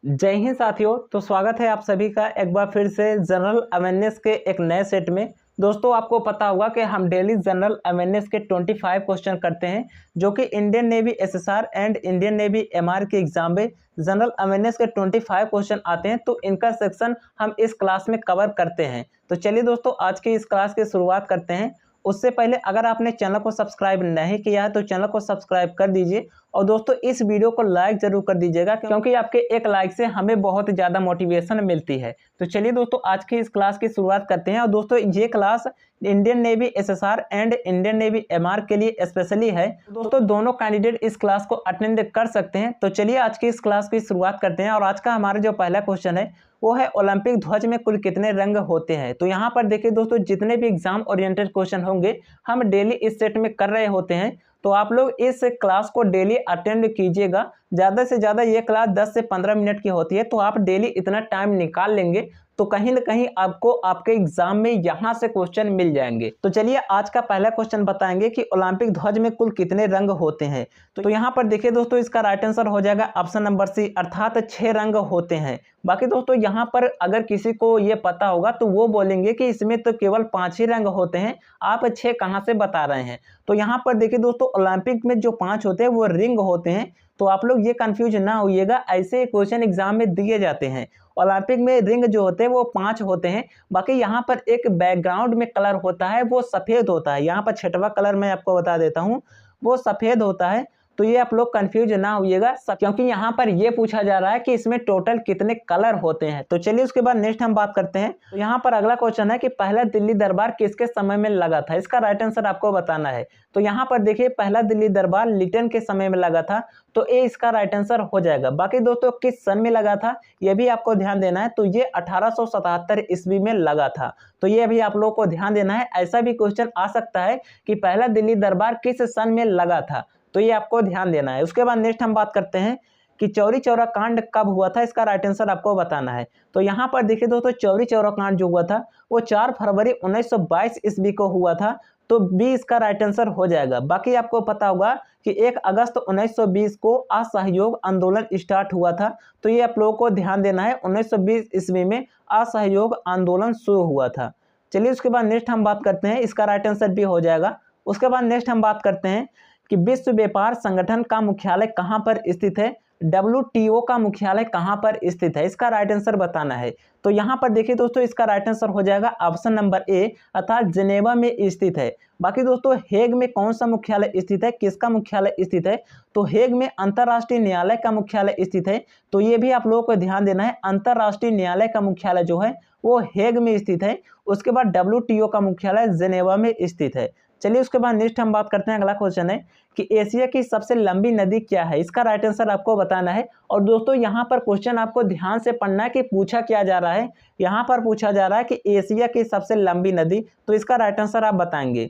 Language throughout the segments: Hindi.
जय हिंद साथियों। तो स्वागत है आप सभी का एक बार फिर से जनरल अवेयरनेस के एक नए सेट में। दोस्तों आपको पता होगा कि हम डेली जनरल अवेयरनेस के 25 क्वेश्चन करते हैं जो कि Indian navy SSR and Indian navy MR के एग्जाम में जनरल अवेयरनेस के 25 क्वेश्चन आते हैं। तो इनका सेक्शन हम इस क्लास में कवर करते हैं। तो चलिए दोस्तों आज की इस क्लास की शुरुआत करते हैं। उससे पहले अगर आपने चैनल को सब्सक्राइब नहीं किया है तो चैनल को सब्सक्राइब कर दीजिए और दोस्तों इस वीडियो को लाइक जरूर कर दीजिएगा क्योंकि आपके एक लाइक से हमें बहुत ज़्यादा मोटिवेशन मिलती है। तो चलिए दोस्तों आज की इस क्लास की शुरुआत करते हैं। और दोस्तों ये class Indian navy SSR and Indian navy MR के लिए स्पेशली है। दोस्तों दोनों कैंडिडेट इस क्लास को अटेंड कर सकते हैं। तो चलिए आज की इस क्लास की शुरुआत करते हैं। और आज का हमारा जो पहला क्वेश्चन है वो है ओलंपिक ध्वज में कुल कितने रंग होते हैं। तो यहाँ पर देखिए दोस्तों जितने भी एग्जाम ओरिएंटेड क्वेश्चन होंगे हम डेली इस सेट में कर रहे होते हैं। तो आप लोग इस क्लास को डेली अटेंड कीजिएगा। ज़्यादा से ज़्यादा ये क्लास 10 से 15 मिनट की होती है। तो आप डेली इतना टाइम निकाल लेंगे तो कहीं ना कहीं आपको आपके एग्जाम में यहाँ से क्वेश्चन मिल जाएंगे। तो चलिए आज का पहला क्वेश्चन बताएंगे कि ओलंपिक ध्वज में कुल कितने रंग होते हैं। तो यहाँ पर देखिए दोस्तों इसका राइट आंसर हो जाएगा ऑप्शन नंबर सी, अर्थात 6 रंग होते हैं। बाकी दोस्तों यहाँ पर अगर किसी को ये पता होगा तो वो बोलेंगे कि इसमें तो केवल 5 ही रंग होते हैं, आप 6 कहाँ से बता रहे हैं। तो यहाँ पर देखिए दोस्तों ओलंपिक में जो 5 होते हैं वो रिंग होते हैं। तो आप लोग ये कंफ्यूज ना होइएगा, ऐसे क्वेश्चन एग्जाम में दिए जाते हैं। ओलंपिक में रिंग जो होते हैं वो 5 होते हैं। बाकी यहाँ पर एक बैकग्राउंड में कलर होता है वो सफ़ेद होता है। यहाँ पर 6वां कलर मैं आपको बता देता हूँ वो सफ़ेद होता है। तो ये आप लोग कंफ्यूज ना होइएगा क्योंकि यहाँ पर ये पूछा जा रहा है कि इसमें टोटल कितने कलर होते हैं। तो चलिए उसके बाद नेक्स्ट हम बात करते हैं। तो यहाँ पर अगला क्वेश्चन है कि पहला दिल्ली दरबार किसके समय में लगा था। इसका राइट आंसर आपको बताना है। तो यहाँ पर देखिए पहला दिल्ली दरबार लिटन के समय में लगा था। तो ये इसका राइट आंसर हो जाएगा। बाकी दोस्तों किस सन में लगा था ये भी आपको ध्यान देना है। तो ये 1877 ईस्वी में लगा था। तो ये भी आप लोगों को ध्यान देना है। ऐसा भी क्वेश्चन आ सकता है कि पहला दिल्ली दरबार किस सन में लगा था, तो ये आपको ध्यान देना है। उसके बाद नेक्स्ट हम बात करते हैं कि चौरी चौरा कांड कब हुआ था। इसका राइट आंसर आपको बताना है। तो यहाँ पर देखिए दोस्तों चौरी चौरा कांड जो हुआ था वो 4 फरवरी 1922 ईस्वी को हुआ था। तो बी इसका राइट आंसर हो जाएगा। बाकी आपको पता होगा कि 1 अगस्त 1920 को असहयोग आंदोलन स्टार्ट हुआ था। तो ये आप लोगों को ध्यान देना है। 1920 ईस्वी में असहयोग आंदोलन शुरू हुआ था। चलिए उसके बाद नेक्स्ट हम बात करते हैं। इसका राइट आंसर भी हो जाएगा। उसके बाद नेक्स्ट हम बात करते हैं कि विश्व व्यापार संगठन का मुख्यालय कहां पर स्थित है। WTO का मुख्यालय कहां पर स्थित है, इसका राइट आंसर बताना है। तो यहां पर देखिए दोस्तों इसका राइट आंसर हो जाएगा ऑप्शन नंबर ए, अर्थात जिनेवा में स्थित है। बाकी दोस्तों हेग में कौन सा मुख्यालय स्थित है, किसका मुख्यालय स्थित है। तो हेग में अंतर्राष्ट्रीय न्यायालय का मुख्यालय स्थित है। तो ये भी आप लोगों को ध्यान देना है। अंतर्राष्ट्रीय न्यायालय का मुख्यालय जो है वो हेग में स्थित है। उसके बाद WTO का मुख्यालय जिनेवा में स्थित है। चलिए उसके बाद नेक्स्ट हम बात करते हैं। अगला क्वेश्चन है कि एशिया की सबसे लंबी नदी क्या है। इसका राइट आंसर आपको बताना है। और दोस्तों यहाँ पर क्वेश्चन आपको ध्यान से पढ़ना है कि पूछा क्या जा रहा है। यहाँ पर पूछा जा रहा है कि एशिया की सबसे लंबी नदी, तो इसका राइट आंसर आप बताएंगे।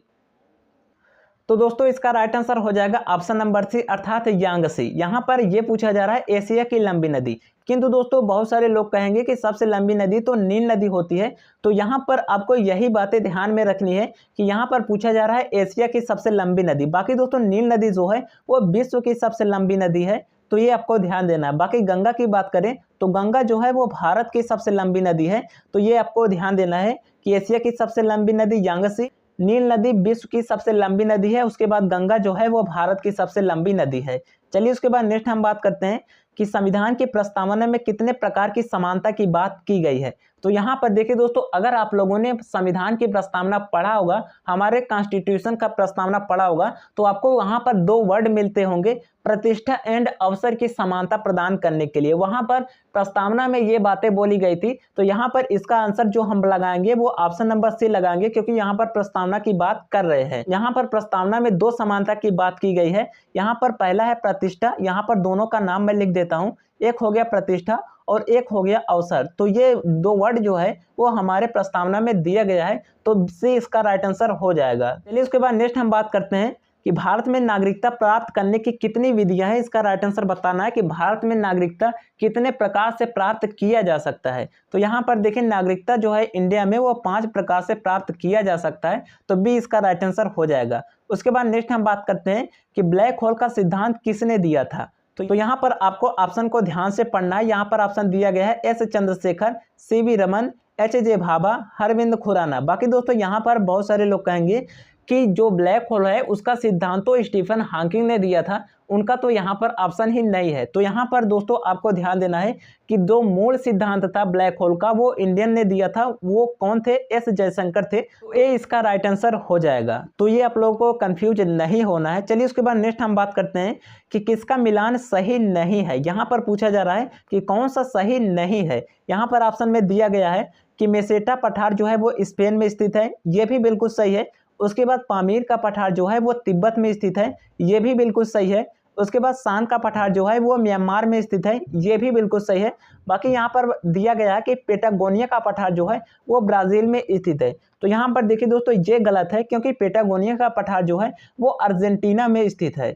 तो दोस्तों इसका राइट आंसर हो जाएगा ऑप्शन नंबर सी, अर्थात यांगसी। यहाँ पर यह पूछा जा रहा है एशिया की लंबी नदी। किंतु दोस्तों बहुत सारे लोग कहेंगे कि सबसे लंबी नदी तो नील नदी होती है। तो यहाँ पर आपको यही बातें ध्यान में रखनी है कि यहाँ पर पूछा जा रहा है एशिया की सबसे लंबी नदी। बाकी दोस्तों नील नदी जो है वो विश्व की सबसे लंबी नदी है। तो ये आपको ध्यान देना है। बाकी गंगा की बात करें तो गंगा जो है वो भारत की सबसे लंबी नदी है। तो ये आपको ध्यान देना है कि एशिया की सबसे लंबी नदी यांगसी, नील नदी विश्व की सबसे लंबी नदी है। उसके बाद गंगा जो है वो भारत की सबसे लंबी नदी है। चलिए उसके बाद नेक्स्ट हम बात करते हैं कि संविधान की प्रस्तावना में कितने प्रकार की समानता की बात की गई है। तो यहाँ पर देखिए दोस्तों अगर आप लोगों ने संविधान की प्रस्तावना पढ़ा होगा, हमारे कॉन्स्टिट्यूशन का प्रस्तावना पढ़ा होगा, तो आपको वहाँ पर 2 वर्ड मिलते होंगे, प्रतिष्ठा एंड अवसर की समानता प्रदान करने के लिए। वहाँ पर प्रस्तावना में ये बातें बोली गई थी। तो यहाँ पर इसका आंसर जो हम लगाएंगे वो ऑप्शन नंबर सी लगाएंगे क्योंकि यहाँ पर प्रस्तावना की बात कर रहे हैं। यहाँ पर प्रस्तावना में 2 समानता की बात की गई है। यहाँ पर पहला है प्रतिष्ठा, यहाँ पर दोनों का नाम मैं लिख देता हूँ। एक हो गया प्रतिष्ठा और एक हो गया अवसर। तो ये 2 वर्ड जो है वो हमारे प्रस्तावना में दिया गया है। तो सी इसका राइट आंसर हो जाएगा। चलिए उसके बाद नेक्स्ट हम बात करते हैं कि भारत में नागरिकता प्राप्त करने की कितनी विधियां हैं। इसका राइट आंसर बताना है कि भारत में नागरिकता कितने प्रकार से प्राप्त किया जा सकता है। तो यहाँ पर देखिए नागरिकता जो है इंडिया में वो 5 प्रकार से प्राप्त किया जा सकता है। तो बी इसका राइट आंसर हो जाएगा। उसके बाद नेक्स्ट हम बात करते हैं कि ब्लैक होल का सिद्धांत किसने दिया था। तो यहाँ पर आपको ऑप्शन को ध्यान से पढ़ना है। यहाँ पर ऑप्शन दिया गया है एस चंद्रशेखर, सी.वी. रमन, एच.जे. भाभा, अरविंद खुराना। बाकी दोस्तों यहाँ पर बहुत सारे लोग कहेंगे कि जो ब्लैक होल है उसका सिद्धांत तो स्टीफन हॉकिंग ने दिया था, उनका तो यहाँ पर ऑप्शन ही नहीं है। तो यहाँ पर दोस्तों आपको ध्यान देना है कि जो मूल सिद्धांत था ब्लैक होल का वो इंडियन ने दिया था, वो कौन थे? एस जयशंकर थे। तो ये इसका राइट आंसर हो जाएगा। तो ये आप लोगों को कंफ्यूज नहीं होना है। चलिए उसके बाद नेक्स्ट हम बात करते हैं कि किसका मिलान सही नहीं है। यहाँ पर पूछा जा रहा है कि कौन सा सही नहीं है। यहाँ पर ऑप्शन में दिया गया है कि मेसेटा पठार जो है वो स्पेन में स्थित है, ये भी बिल्कुल सही है। उसके बाद पामीर का पठार जो है वो तिब्बत में स्थित है, ये भी बिल्कुल सही है। उसके बाद शान का पठार जो है वो म्यांमार में स्थित है, ये भी बिल्कुल सही है। बाकी यहाँ पर दिया गया है कि पेटागोनिया का पठार जो है वो ब्राज़ील में स्थित है। तो यहाँ पर देखिए दोस्तों ये गलत है, क्योंकि पेटागोनिया का पठार जो है वो अर्जेंटीना में स्थित है।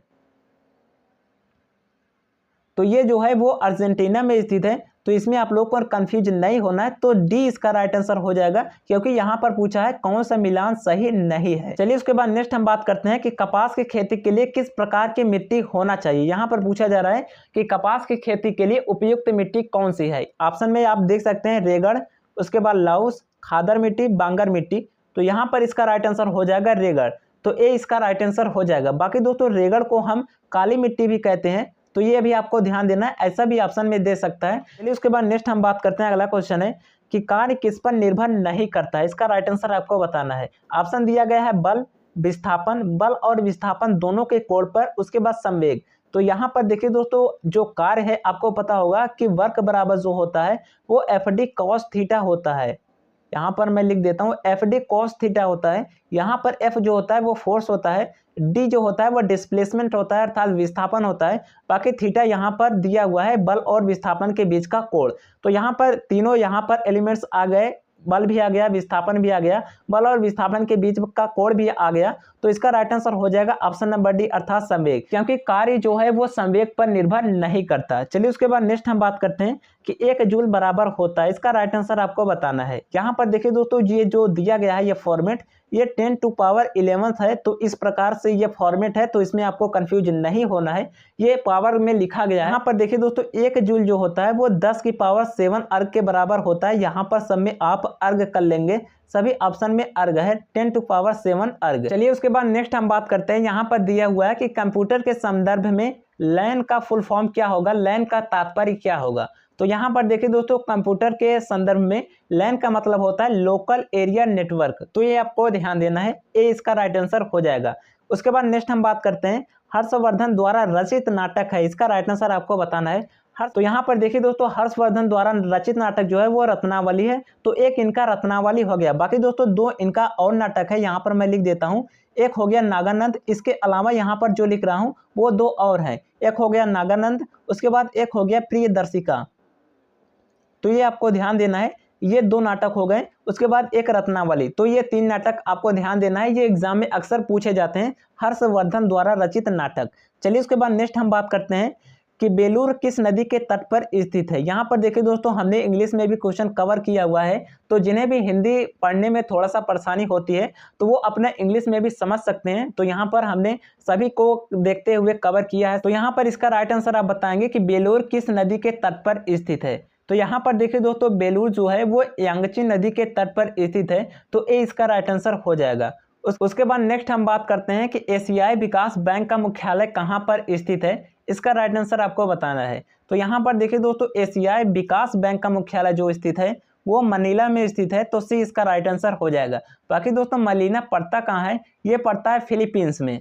तो ये जो है वो अर्जेंटीना में स्थित है। तो इसमें आप लोग को कंफ्यूज नहीं होना है। तो डी इसका राइट आंसर हो जाएगा, क्योंकि यहाँ पर पूछा है कौन सा मिलान सही नहीं है। चलिए उसके बाद नेक्स्ट हम बात करते हैं कि कपास की खेती के लिए किस प्रकार की मिट्टी होना चाहिए। यहाँ पर पूछा जा रहा है कि कपास की खेती के लिए उपयुक्त मिट्टी कौन सी है। ऑप्शन में आप देख सकते हैं रेगड़, उसके बाद लाउस, खादर मिट्टी, बांगर मिट्टी। तो यहाँ पर इसका राइट आंसर हो जाएगा रेगड़। तो ए इसका राइट आंसर हो जाएगा। बाकी दोस्तों रेगड़ को हम काली मिट्टी भी कहते हैं, तो ये भी आपको ध्यान देना है, ऐसा भी ऑप्शन में दे सकता है। चलिए उसके बाद नेक्स्ट हम बात करते हैं। अगला क्वेश्चन है कि कार्य किस पर निर्भर नहीं करता है। इसका राइट आंसर आपको बताना है। ऑप्शन दिया गया है बल, विस्थापन, बल और विस्थापन दोनों के कोण पर, उसके बाद संवेग। तो यहाँ पर देखिए दोस्तों जो कार्य है आपको पता होगा कि वर्क बराबर जो होता है वो एफ डी कॉस थीटा होता है। यहाँ पर मैं लिख देता हूँ एफ डी कॉस थीटा होता है। यहाँ पर एफ जो होता है वो फोर्स होता है, डी जो होता है वो डिस्प्लेसमेंट होता है अर्थात विस्थापन होता है। बाकी थीटा यहाँ पर दिया हुआ है बल और विस्थापन के बीच का कोण। तो यहाँ पर तीनों यहाँ पर एलिमेंट्स आ गए, बल भी आ गया, विस्थापन भी आ गया, बल और विस्थापन के बीच का कोण भी आ गया। तो इसका राइट आंसर हो जाएगा ऑप्शन नंबर डी अर्थात संवेग, क्योंकि कार्य जो है वो संवेग पर निर्भर नहीं करता। चलिए उसके बाद नेक्स्ट हम बात करते हैं कि 1 जूल बराबर होता है। इसका राइट आंसर आपको बताना है। यहाँ पर देखिए दोस्तों ये जो दिया गया है ये फॉर्मेट, ये 10 टू पावर 11 है। तो इस प्रकार से ये फॉर्मेट है, तो इसमें आपको कंफ्यूज नहीं होना है, ये पावर में लिखा गया है। यहाँ पर देखिए दोस्तों 1 जूल जो होता है वो 10 की पावर 7 अर्ग के बराबर होता है। यहाँ पर सब में आप अर्ग कर लेंगे, सभी ऑप्शन में अर्ग है, 10 टू पावर 7 अर्ग। चलिए उसके बाद नेक्स्ट हम बात करते हैं। यहाँ पर दिया हुआ है कि कंप्यूटर के संदर्भ में लैन का फुल फॉर्म क्या होगा, लैन का तात्पर्य क्या होगा। तो यहाँ पर देखिए दोस्तों कंप्यूटर के संदर्भ में लैन का मतलब होता है लोकल एरिया नेटवर्क। तो ये आपको ध्यान देना है, ए इसका राइट आंसर हो जाएगा। उसके बाद नेक्स्ट हम बात करते हैं हर्षवर्धन द्वारा रचित नाटक है, इसका राइट आंसर आपको बताना है। तो यहाँ पर देखिए दोस्तों हर्षवर्धन द्वारा रचित नाटक जो है वो रत्नावली है। तो एक इनका रत्नावली हो गया। बाकी दोस्तों 2 इनका और नाटक है, यहाँ पर मैं लिख देता हूँ। एक हो गया नागानंद, इसके अलावा यहाँ पर जो लिख रहा हूँ वो 2 और हैं। एक हो गया नागानंद, उसके बाद एक हो गया प्रियदर्शिका। तो ये आपको ध्यान देना है, ये 2 नाटक हो गए। उसके बाद एक रत्नावली। तो ये 3 नाटक आपको ध्यान देना है, ये एग्जाम में अक्सर पूछे जाते हैं, हर्षवर्धन द्वारा रचित नाटक। चलिए उसके बाद नेक्स्ट हम बात करते हैं कि बेलूर किस नदी के तट पर स्थित है। यहाँ पर देखिए दोस्तों हमने इंग्लिश में भी क्वेश्चन कवर किया हुआ है, तो जिन्हें भी हिंदी पढ़ने में थोड़ा सा परेशानी होती है तो वो अपने इंग्लिश में भी समझ सकते हैं। तो यहाँ पर हमने सभी को देखते हुए कवर किया है। तो यहाँ पर इसका राइट आंसर आप बताएंगे कि बेलूर किस नदी के तट पर स्थित है। तो यहाँ पर देखिए दोस्तों बेलूर जो है वो यांगची नदी के तट पर स्थित है। तो ए इसका राइट आंसर हो जाएगा। उसके बाद नेक्स्ट हम बात करते हैं कि एशियाई विकास बैंक का मुख्यालय कहाँ पर स्थित है। इसका राइट आंसर आपको बताना है। तो यहाँ पर देखिए दोस्तों एशियाई विकास बैंक का मुख्यालय जो स्थित है वो मनीला में स्थित है। तो सी इसका राइट आंसर हो जाएगा। बाकी दोस्तों मनीला पड़ता कहाँ है, ये पड़ता है फिलीपींस में।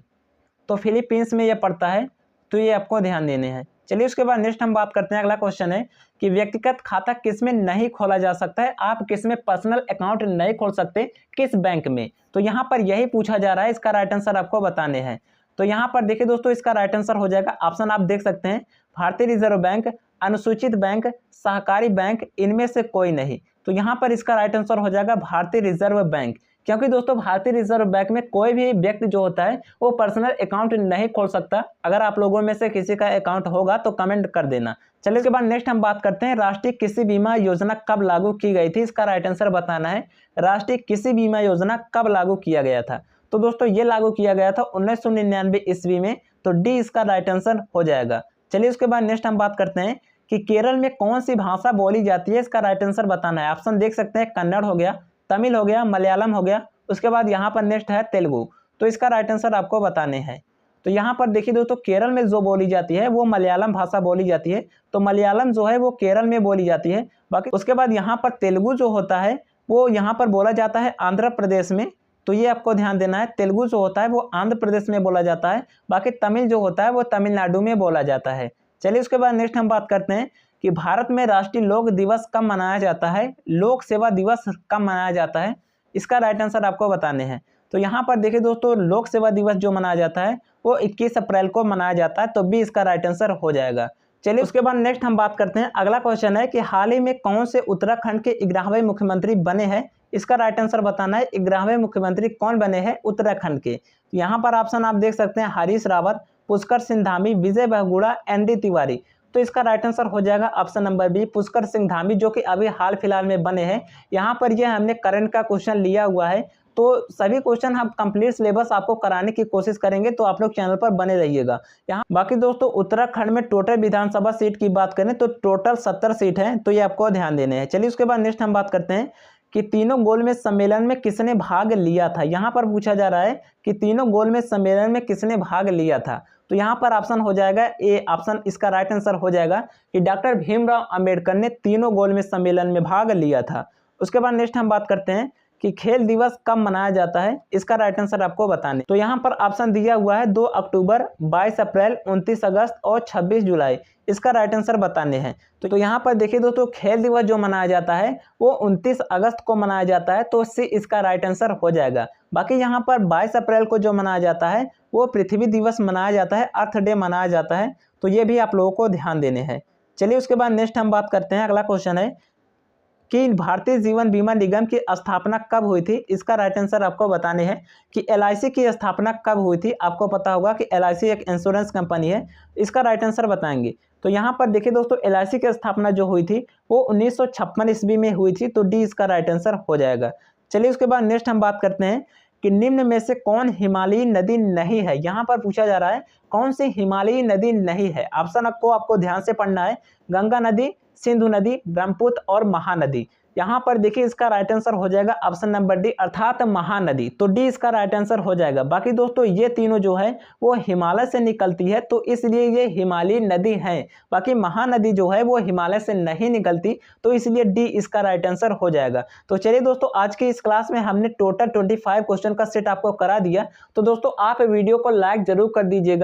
तो फिलीपींस में ये पड़ता है, तो ये आपको ध्यान देने हैं। चलिए उसके बाद नेक्स्ट हम बात करते हैं। अगला क्वेश्चन है कि व्यक्तिगत खाता किस में नहीं खोला जा सकता है, आप किस में पर्सनल अकाउंट नहीं खोल सकते, किस बैंक में। तो यहाँ पर यही पूछा जा रहा है, इसका राइट आंसर आपको बताने हैं। तो यहाँ पर देखिए दोस्तों इसका राइट आंसर हो जाएगा, ऑप्शन आप देख सकते हैं, भारतीय रिजर्व बैंक, अनुसूचित बैंक, सहकारी बैंक, इनमें से कोई नहीं। तो यहाँ पर इसका राइट आंसर हो जाएगा भारतीय रिजर्व बैंक, क्योंकि दोस्तों भारतीय रिजर्व बैंक में कोई भी व्यक्ति जो होता है वो पर्सनल अकाउंट नहीं खोल सकता। अगर आप लोगों में से किसी का अकाउंट होगा तो कमेंट कर देना। चलिए इसके बाद नेक्स्ट हम बात करते हैं राष्ट्रीय कृषि बीमा योजना कब लागू की गई थी। इसका राइट आंसर बताना है, राष्ट्रीय कृषि बीमा योजना कब लागू किया गया था। तो दोस्तों ये लागू किया गया था 1999 ईस्वी में। तो डी इसका राइट आंसर हो जाएगा। चलिए उसके बाद नेक्स्ट हम बात करते हैं कि केरल में कौन सी भाषा बोली जाती है, इसका राइट आंसर बताना है। ऑप्शन देख सकते हैं, कन्नड़ हो गया, तमिल हो गया, मलयालम हो गया, उसके बाद यहाँ पर नेक्स्ट है तेलुगु। तो इसका राइट आंसर आपको बताने हैं। तो यहाँ पर देखिए दोस्तों, केरल में जो बोली जाती है वो मलयालम भाषा बोली जाती है, तो मलयालम जो है वो केरल में बोली जाती है। बाकी उसके बाद यहाँ पर तेलुगु जो होता है वो यहाँ पर बोला जाता है आंध्र प्रदेश में, तो ये आपको ध्यान देना है। तेलुगु जो होता है वो आंध्र प्रदेश में बोला जाता है, बाकी तमिल जो होता है वो तमिलनाडु में बोला जाता है। चलिए उसके बाद नेक्स्ट हम बात करते हैं कि भारत में राष्ट्रीय लोक दिवस कब मनाया जाता है, लोक सेवा दिवस कब मनाया जाता है, इसका राइट आंसर आपको बताने हैं। तो यहाँ पर देखिए दोस्तों, लोक सेवा दिवस जो मनाया जाता है वो 21 अप्रैल को मनाया जाता है, तो भी इसका राइट आंसर हो जाएगा। चलिए उसके बाद नेक्स्ट हम बात करते हैं। अगला क्वेश्चन है कि हाल ही में कौन से उत्तराखंड के 11वें मुख्यमंत्री बने हैं, इसका राइट आंसर बताना है। 11वें मुख्यमंत्री कौन बने हैं उत्तराखंड के। यहाँ पर ऑप्शन आप देख सकते हैं, हरीश रावत, पुष्कर सिंह धामी, विजय बहुगुणा, एनडी तिवारी। तो इसका राइट आंसर हो जाएगा option number B, Pushkar Singh Dhami, जो कि अभी हाल फिलहाल में बने हैं। यहाँ पर यह हमने करंट का क्वेश्चन लिया हुआ है, तो सभी क्वेश्चन हम कंप्लीट सिलेबस आपको कराने की कोशिश करेंगे, तो आप लोग चैनल पर बने रहिएगा। यहाँ बाकी दोस्तों, उत्तराखंड में टोटल विधानसभा सीट की बात करें तो टोटल 70 सीट हैं, तो ये आपको ध्यान देने हैं। चलिए उसके बाद नेक्स्ट हम बात करते हैं कि तीनों गोलमेज सम्मेलन में किसने भाग लिया था। यहाँ पर पूछा जा रहा है कि तीनों गोलमेज सम्मेलन में किसने भाग लिया था। तो यहाँ पर ऑप्शन हो जाएगा ए ऑप्शन, इसका राइट आंसर हो जाएगा कि डॉक्टर भीमराव अंबेडकर ने तीनों गोलमेज सम्मेलन में भाग लिया था। उसके बाद नेक्स्ट हम बात करते हैं कि खेल दिवस कब मनाया जाता है, इसका राइट आंसर आपको बताने। तो यहाँ पर ऑप्शन दिया हुआ है 2 अक्टूबर, 22 अप्रैल, 29 अगस्त और 26 जुलाई। इसका राइट आंसर बताने हैं। तो यहाँ पर देखिए दोस्तों, खेल दिवस जो मनाया जाता है वो 29 अगस्त को मनाया जाता है, तो इससे इसका राइट आंसर हो जाएगा। बाकी यहाँ पर 22 अप्रैल को जो मनाया जाता है वो पृथ्वी दिवस मनाया जाता है, अर्थ डे मनाया जाता है, तो ये भी आप लोगों को ध्यान देने हैं। चलिए उसके बाद नेक्स्ट हम बात करते हैं। अगला क्वेश्चन है कि भारतीय जीवन बीमा निगम की स्थापना कब हुई थी, इसका राइट आंसर आपको बताने हैं। कि एलआईसी की स्थापना कब हुई थी। आपको पता होगा कि एलआईसी एक इंश्योरेंस कंपनी है, इसका राइट आंसर बताएंगे। तो यहाँ पर देखिए दोस्तों, एलआईसी की स्थापना जो हुई थी वो 1956 ईस्वी में हुई थी, तो डी इसका राइट आंसर हो जाएगा। चलिए उसके बाद नेक्स्ट हम बात करते हैं कि निम्न में से कौन हिमालयी नदी नहीं है। यहाँ पर पूछा जा रहा है कौन सी हिमालयी नदी नहीं है। ऑप्शन आपको ध्यान से पढ़ना है, गंगा नदी, सिंधु नदी, ब्रह्मपुत्र और महानदी। यहाँ पर देखिए इसका राइट आंसर हो जाएगा ऑप्शन नंबर डी, अर्थात महानदी, तो डी इसका राइट आंसर हो जाएगा। बाकी दोस्तों, ये तीनों जो है वो हिमालय से निकलती है, तो इसलिए ये हिमालयी नदी है। बाकी महानदी जो है वो हिमालय से नहीं निकलती, तो इसलिए डी इसका राइट आंसर हो जाएगा। तो चलिए दोस्तों, आज की इस क्लास में हमने टोटल 25 क्वेश्चन का सेट आपको करा दिया। तो दोस्तों, आप वीडियो को लाइक जरूर कर दीजिएगा।